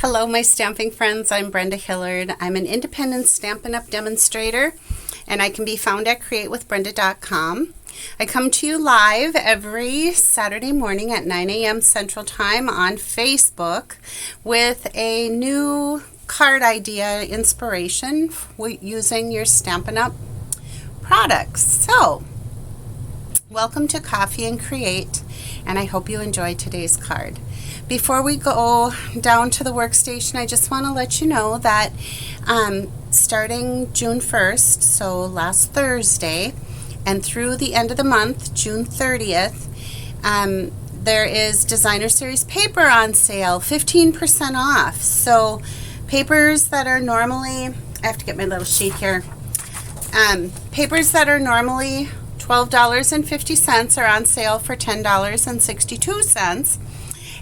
Hello, my stamping friends. I'm Brenda Hillard. I'm an independent Stampin' Up! Demonstrator, and I can be found at createwithbrenda.com. I come to you live every Saturday morning at 9 a.m. Central Time on Facebook with a new card idea inspiration using your Stampin' Up! Products. So, welcome to Coffee and Create, and I hope you enjoy today's card. Before we go down to the workstation, I just want to let you know that starting June 1st, so last Thursday, and through the end of the month, June 30th, there is Designer Series paper on sale, 15% off. So papers that are normally, I have to get my little sheet here, papers that are normally $12.50 are on sale for $10.62.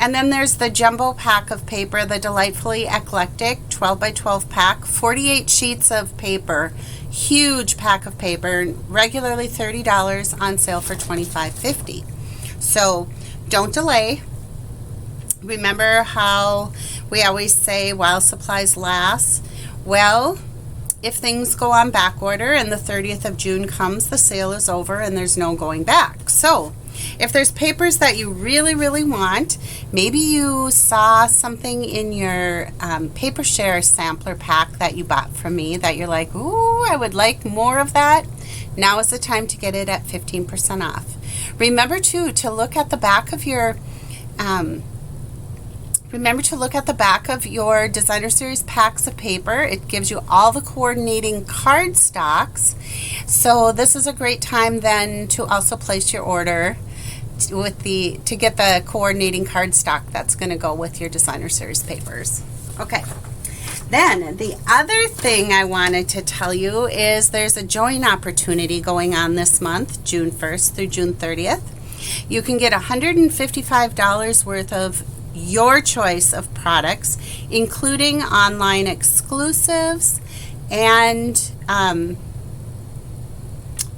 And then there's the jumbo pack of paper, the Delightfully Eclectic 12 by 12 pack, 48 sheets of paper, huge pack of paper, regularly $30, on sale for $25.50. So don't delay. Remember how we always say while supplies last? Well, if things go on back order and the 30th of June comes, the sale is over and there's no going back. So if there's papers that you really, really want, maybe you saw something in your paper share sampler pack that you bought from me that you're like, ooh, I would like more of that. Now is the time to get it at 15% off. Remember too to look at the back of your Designer Series packs of paper. It gives you all the coordinating card stocks. So this is a great time then to also place your order to get the coordinating card stock that's going to go with your Designer Series papers. Okay. Then the other thing I wanted to tell you is there's a join opportunity going on this month, June 1st through June 30th. You can get $155 worth of your choice of products, including online exclusives, and there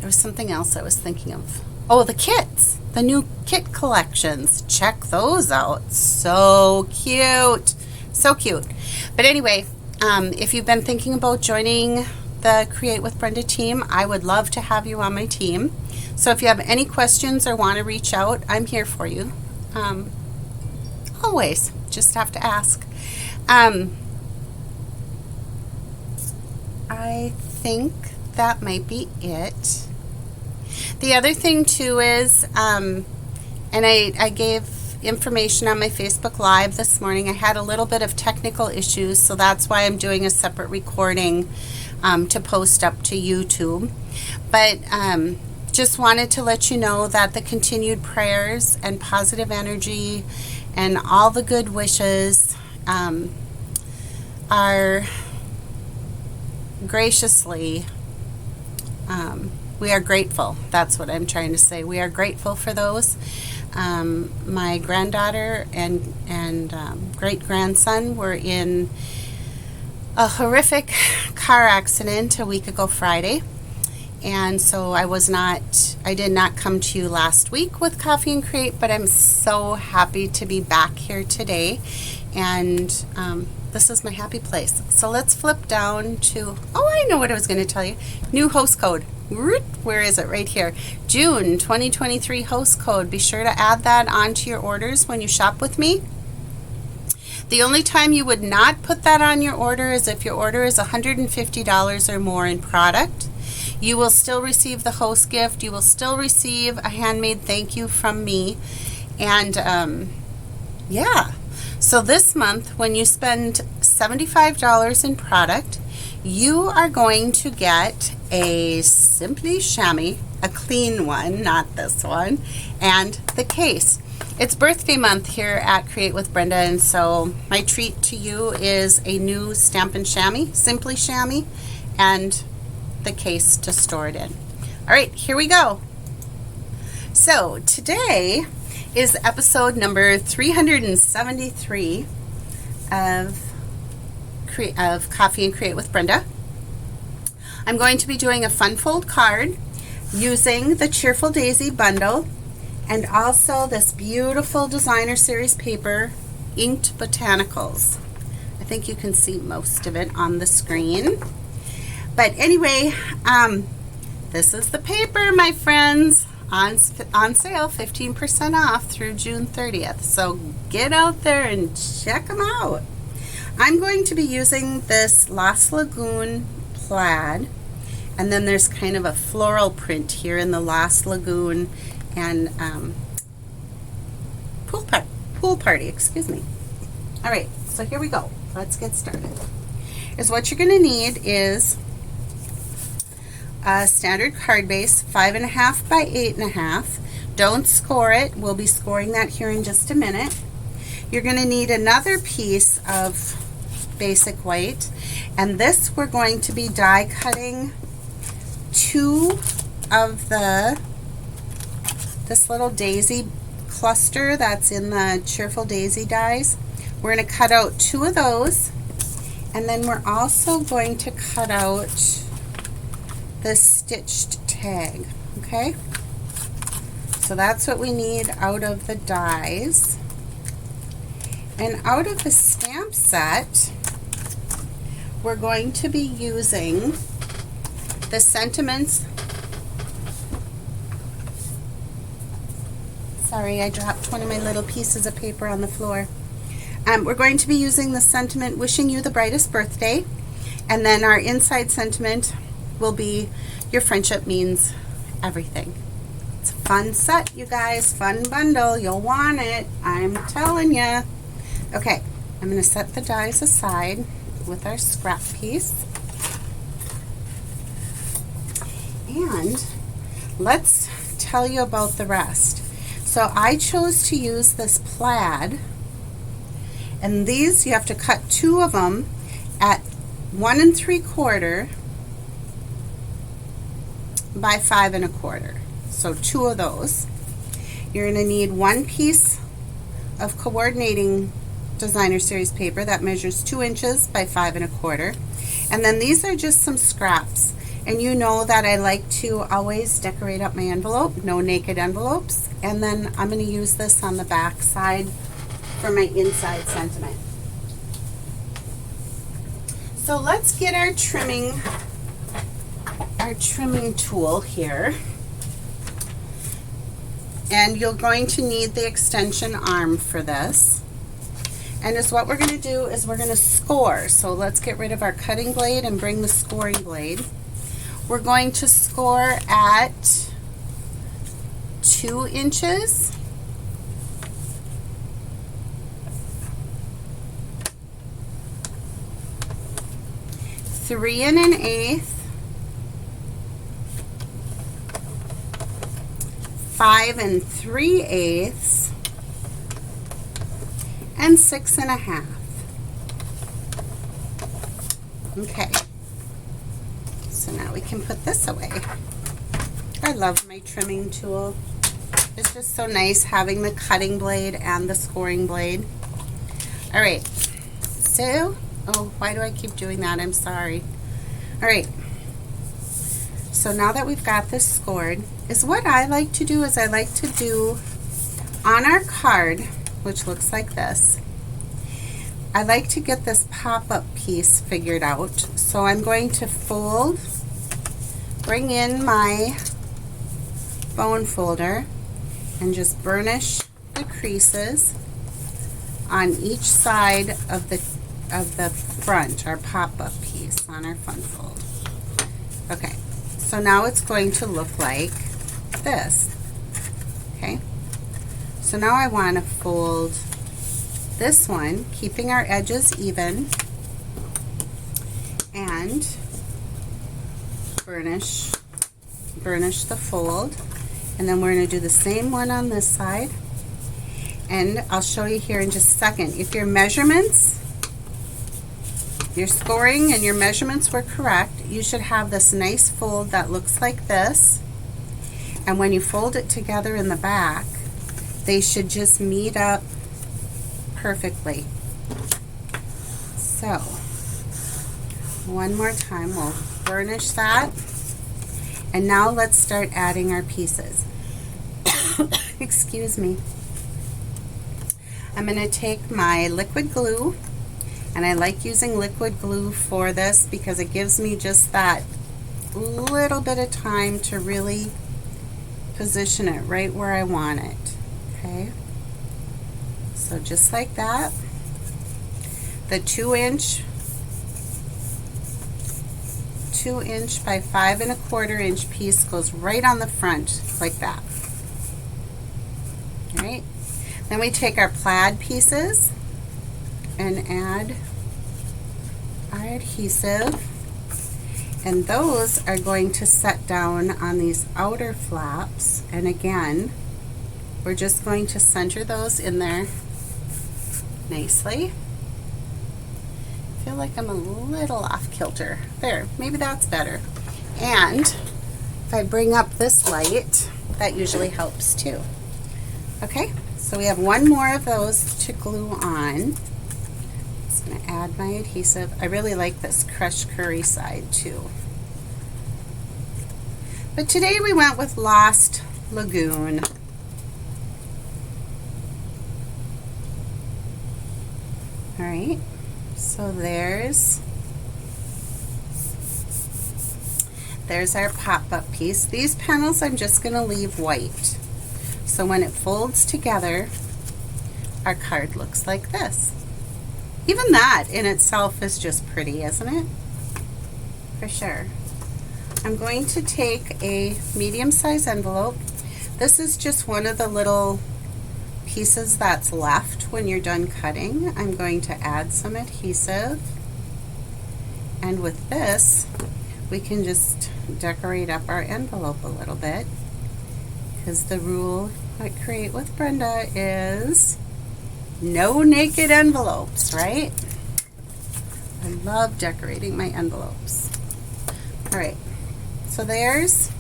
was something else I was thinking of. Oh, the kits, the new kit collections. Check those out. So cute. So cute. But anyway, if you've been thinking about joining the Create with Brenda team, I would love to have you on my team. So if you have any questions or want to reach out, I'm here for you. Always. Just have to ask. I think that might be it. The other thing too is, and I gave information on my Facebook Live this morning. I had a little bit of technical issues, so that's why I'm doing a separate recording to post up to YouTube. But just wanted to let you know that the continued prayers and positive energy and all the good wishes are graciously, we are grateful. That's what I'm trying to say. We are grateful for those. My granddaughter and great-grandson were in a horrific car accident a week ago Friday. And so I did not come to you last week with Coffee and Create, but I'm so happy to be back here today. And this is my happy place. So let's flip down to, I know what I was going to tell you. New host code. Where is it? Right here. June 2023 host code. Be sure to add that onto your orders when you shop with me. The only time you would not put that on your order is if your order is $150 or more in product. You will still receive the host gift. You will still receive a handmade thank you from me. And yeah. So this month, when you spend $75 in product, you are going to get a Simply Chamois, a clean one, not this one, and the case. It's birthday month here at Create with Brenda, and so my treat to you is a new Stampin' Chamois, Simply Chamois, and the case to store it in. All right, here we go. So today is episode number 373 of Coffee and Create with Brenda. I'm going to be doing a fun fold card using the Cheerful Daisy Bundle and also this beautiful Designer Series paper, Inked Botanicals. I think you can see most of it on the screen. But anyway, this is the paper, my friends, on sale, 15% off through June 30th. So get out there and check them out. I'm going to be using this Lost Lagoon plaid, and then there's kind of a floral print here in the Lost Lagoon and pool party, excuse me. All right, so here we go. Let's get started. What you're going to need is a standard card base, 5.5 by 8.5. Don't score it. We'll be scoring that here in just a minute. You're going to need another piece of basic white, and this we're going to be die cutting two of this little daisy cluster that's in the Cheerful Daisy dies. We're going to cut out two of those, and then we're also going to cut out the stitched tag. Okay, so that's what we need out of the dies. And out of the stamp set, we're going to be using the sentiments. Sorry, I dropped one of my little pieces of paper on the floor. We're going to be using the sentiment, wishing you the brightest birthday. And then our inside sentiment will be, your friendship means everything. It's a fun set, you guys, fun bundle. You'll want it, I'm telling you. Okay, I'm going to set the dies aside with our scrap piece. And let's tell you about the rest. So I chose to use this plaid, and these you have to cut two of them at 1 3/4 by 5 1/4. So two of those. You're going to need one piece of coordinating designer series paper that measures 2 inches by 5 1/4. And then these are just some scraps. And you know that I like to always decorate up my envelope, no naked envelopes. And then I'm going to use this on the back side for my inside sentiment. So let's get our trimming tool here. And you're going to need the extension arm for this. And what we're going to do is we're going to score. So let's get rid of our cutting blade and bring the scoring blade. We're going to score at 2 inches. Three and 1/8, 5 3/8, and 6 1/2. Okay, so now we can put this away. I love my trimming tool. It's just so nice having the cutting blade and the scoring blade. All right, so, oh, why do I keep doing that? I'm sorry. All right, so now that we've got this scored, what I like to do is I like to do on our card, which looks like this, I like to get this pop-up piece figured out. So I'm going to fold, bring in my bone folder, and just burnish the creases on each side of the front, our pop-up piece on our fun fold. Okay, so now it's going to look like this. Okay, so now I want to fold this one, keeping our edges even, and burnish the fold. And then we're going to do the same one on this side. And I'll show you here in just a second. If your measurements, your scoring and your measurements were correct, you should have this nice fold that looks like this. And when you fold it together in the back, they should just meet up perfectly. So, one more time, we'll burnish that. And now let's start adding our pieces. Excuse me. I'm going to take my liquid glue And I like using liquid glue for this because it gives me just that little bit of time to really position it right where I want it. Okay, so just like that. The 2-inch by 5 1/4 inch piece goes right on the front like that. All right, then we take our plaid pieces and add our adhesive, and those are going to set down on these outer flaps, and again we're just going to center those in there nicely. I feel like I'm a little off kilter. There, maybe that's better. And if I bring up this light, that usually helps too. Okay, so we have one more of those to glue on. I'm going to add my adhesive. I really like this crushed curry side too. But today we went with Lost Lagoon. All right, so there's our pop-up piece. These panels I'm just going to leave white. So when it folds together, our card looks like this. Even that in itself is just pretty, isn't it? For sure. I'm going to take a medium-sized envelope. This is just one of the little pieces that's left when you're done cutting. I'm going to add some adhesive, and with this we can just decorate up our envelope a little bit, because the rule at Create with Brenda is no naked envelopes, right? I love decorating my envelopes. All right, so there's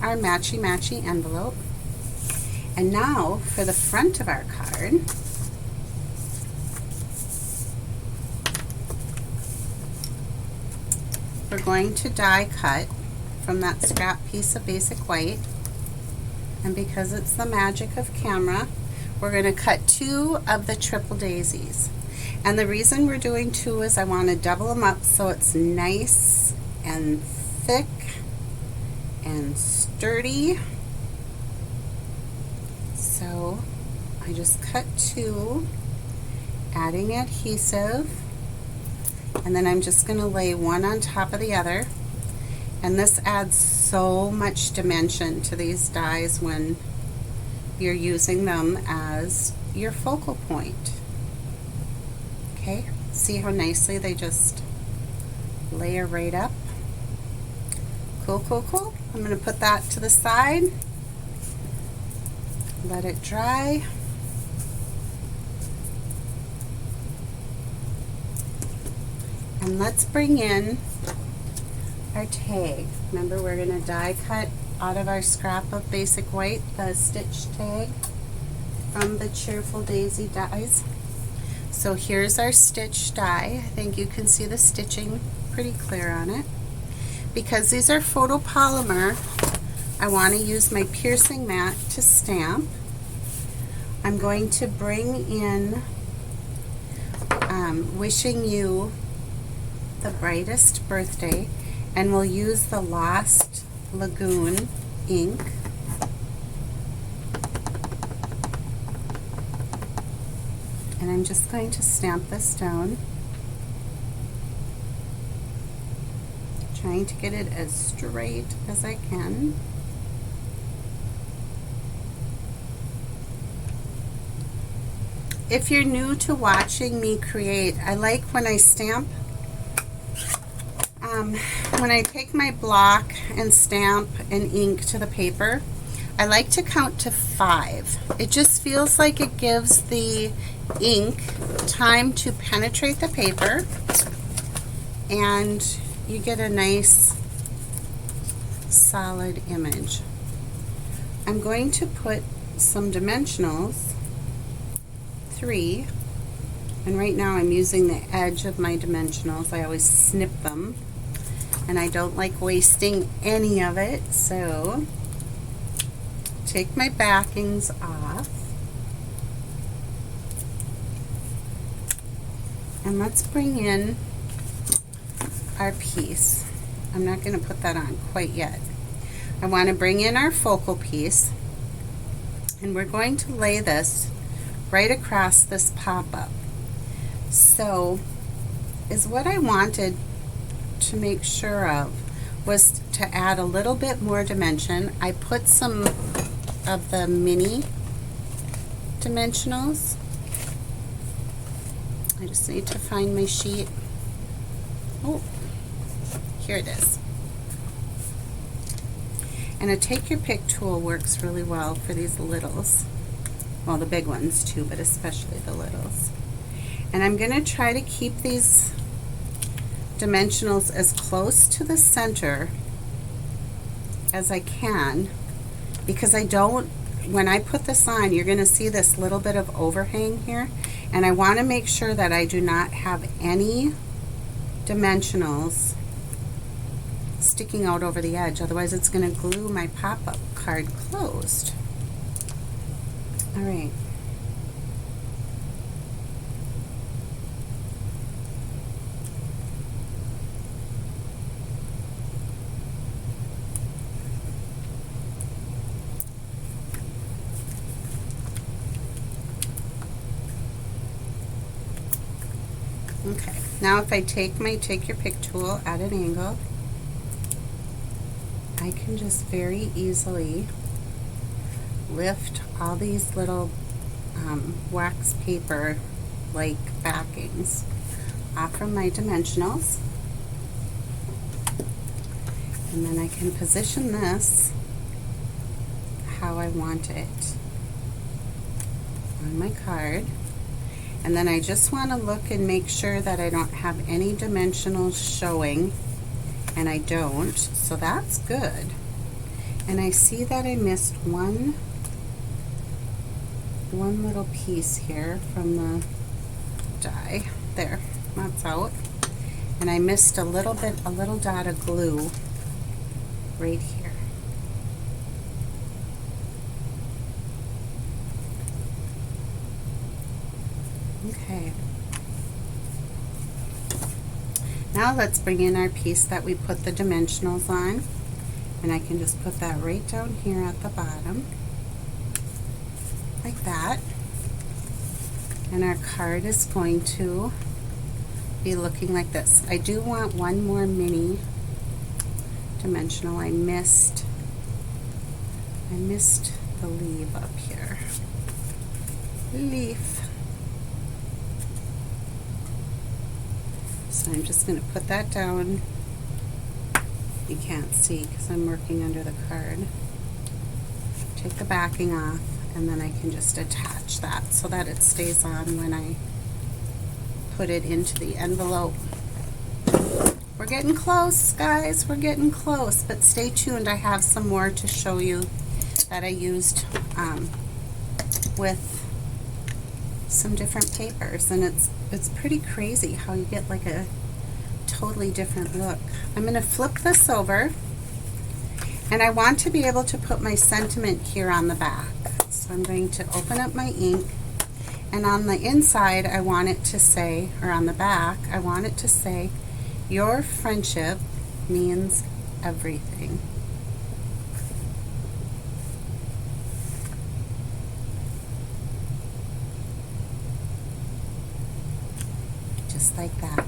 our matchy-matchy envelope. And now for the front of our card, we're going to die cut from that scrap piece of basic white. And because it's the magic of camera, we're going to cut 2 of the triple daisies. And the reason we're doing 2 is I want to double them up so it's nice and thick and sturdy. So I just cut 2, adding adhesive, and then I'm just going to lay one on top of the other. And this adds so much dimension to these dies when you're using them as your focal point. Okay, see how nicely they just layer right up? Cool, cool, cool. I'm going to put that to the side. Let it dry. And let's bring in our tag. Remember, we're going to die cut out of our scrap of basic white the stitch tag from the Cheerful Daisy dies. So here's our stitch die. I think you can see the stitching pretty clear on it. Because these are photopolymer, I want to use my piercing mat to stamp. I'm going to bring in Wishing You the Brightest Birthday, and we'll use the Lost Lagoon ink. And I'm just going to stamp this down, trying to get it as straight as I can. If you're new to watching me create, I like when I stamp, when I take my block and stamp and ink to the paper, I like to count to 5. It just feels like it gives the ink time to penetrate the paper, and you get a nice solid image. I'm going to put some dimensionals, 3, and right now I'm using the edge of my dimensionals. I always snip them, and I don't like wasting any of it, so take my backings off. And let's bring in our piece. I'm not going to put that on quite yet. I want to bring in our focal piece, and we're going to lay this right across this pop-up. So is what I wanted to make sure of was to add a little bit more dimension. I put some of the mini dimensionals. I just need to find my sheet. Oh, here it is. And a take your pick tool works really well for these littles. Well, the big ones too, but especially the littles. And I'm going to try to keep these dimensionals as close to the center as I can, because I don't, when I put this on, you're going to see this little bit of overhang here, and I want to make sure that I do not have any dimensionals sticking out over the edge, otherwise it's going to glue my pop-up card closed. All right. Okay, now if I take my take your pick tool at an angle, I can just very easily lift all these little wax paper like backings off from my dimensionals, and then I can position this how I want it on my card. And then I just want to look and make sure that I don't have any dimensionals showing, and I don't, so that's good. And I see that I missed one little piece here from the die. There, that's out. And I missed a little dot of glue right here. Okay. Now let's bring in our piece that we put the dimensionals on, and I can just put that right down here at the bottom, like that. And our card is going to be looking like this. I do want one more mini dimensional. I missed the leaf up here. Leaf. So I'm just going to put that down. You can't see because I'm working under the card. Take the backing off, and then I can just attach that so that it stays on when I put it into the envelope. We're getting close, guys. We're getting close, but stay tuned. I have some more to show you that I used with some different papers, and it's pretty crazy how you get like a totally different look. I'm going to flip this over, and I want to be able to put my sentiment here on the back. So I'm going to open up my ink, and on the inside I want it to say, or on the back, I want it to say, your friendship means everything. Just like that.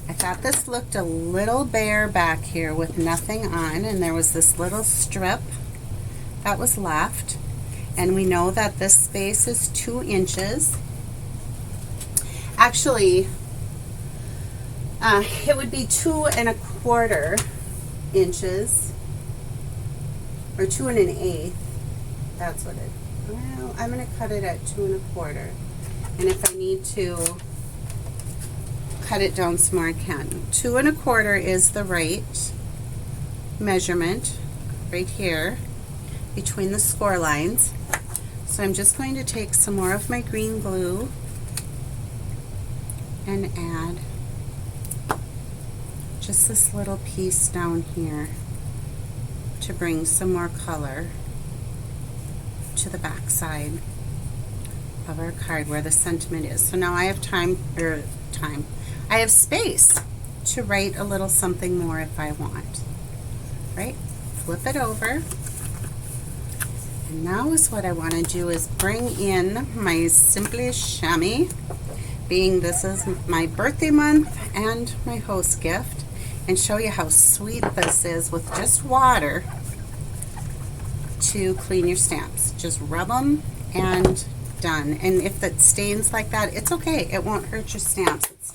I thought this looked a little bare back here with nothing on, and there was this little strip that was left, and we know that this space is 2 inches. Actually, it would be 2 1/4 inches, or 2 1/8. That's what it. Well, I'm going to cut it at 2 1/4, and if I need to cut it down some more, I can. 2 1/4 is the right measurement right here between the score lines. So I'm just going to take some more of my green glue and add just this little piece down here to bring some more color to the back side of our card where the sentiment is. So now I have I have space to write a little something more if I want. Right? Flip it over. And now is what I want to do is bring in my Simply Chamois, being this is my birthday month and my host gift, and show you how sweet this is with just water to clean your stamps. Just rub them and done. And if it stains like that, it's okay. It won't hurt your stamps. It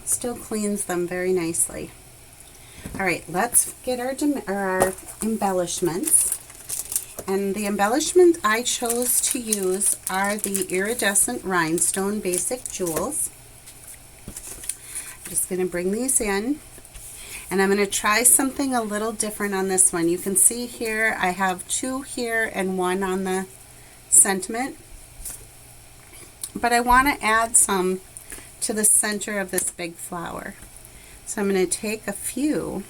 still cleans them very nicely. All right, let's get our embellishments. And the embellishment I chose to use are the iridescent rhinestone basic jewels. I'm just going to bring these in. And I'm going to try something a little different on this one. You can see here I have 2 here and 1 on the sentiment. But I want to add some to the center of this big flower. So I'm going to take a few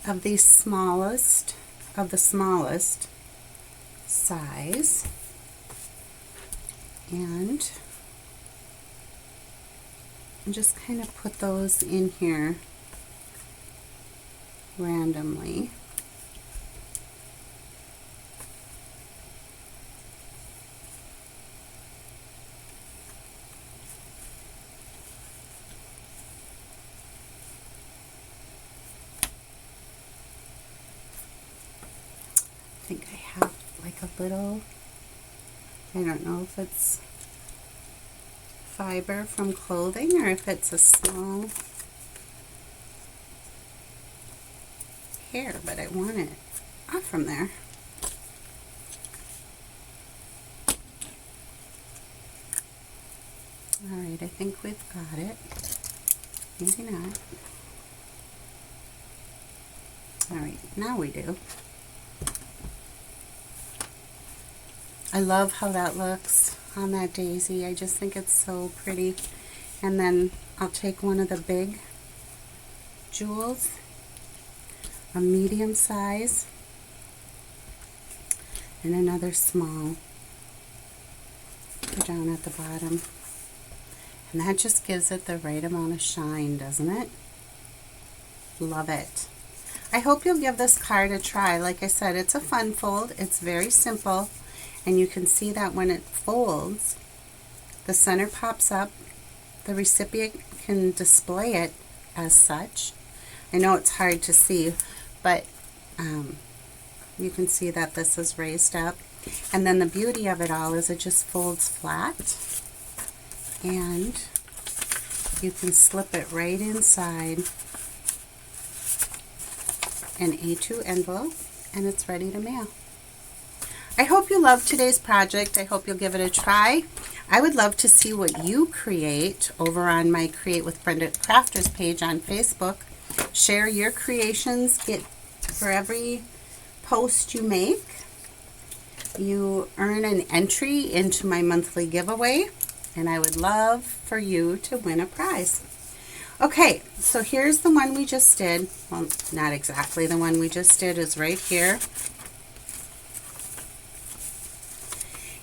of these smallest size and just kind of put those in here randomly. I think I have like a little, I don't know if it's fiber from clothing or if it's a small hair, but I want it off from there. Alright, I think we've got it. Maybe not. Alright, now we do. I love how that looks on that daisy. I just think it's so pretty. And then I'll take one of the big jewels, a medium size, and another small down at the bottom. And that just gives it the right amount of shine, doesn't it? Love it. I hope you'll give this card a try. Like I said, it's a fun fold. It's very simple. And you can see that when it folds, the center pops up. The recipient can display it as such. I know it's hard to see, but you can see that this is raised up. And then the beauty of it all is it just folds flat. And you can slip it right inside an A2 envelope, and it's ready to mail. I hope you loved today's project. I hope you'll give it a try. I would love to see what you create over on my Create with Brenda Crafters page on Facebook. Share your creations. For every post you make, you earn an entry into my monthly giveaway, and I would love for you to win a prize. Okay, so here's the one we just did. Well, not exactly the one we just did, is right here.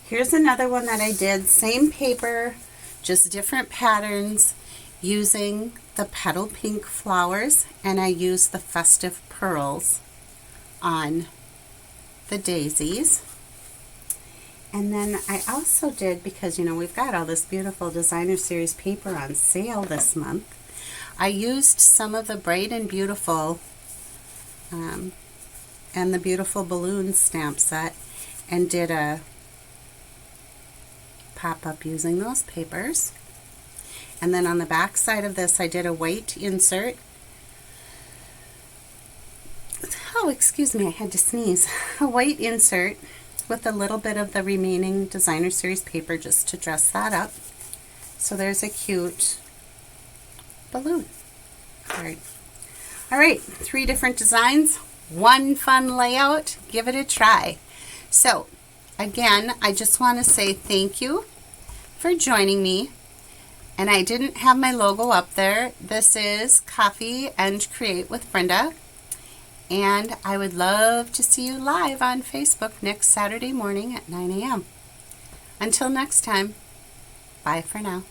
Here's another one that I did, same paper, just different patterns, using the petal pink flowers, and I used the festive pearls on the daisies. And then I also did, because you know we've got all this beautiful designer series paper on sale this month, I used some of the Bright and Beautiful and the Beautiful Balloon stamp set and did a pop-up using those papers. And then on the back side of this I did a white insert. Oh, excuse me, I had to sneeze. A white insert with a little bit of the remaining designer series paper just to dress that up. So there's a cute balloon. All right, 3 different designs, 1 fun layout. Give it a try. So again, I just want to say thank you for joining me. And I didn't have my logo up there. This is Coffee and Create with Brenda. And I would love to see you live on Facebook next Saturday morning at 9 a.m. Until next time, bye for now.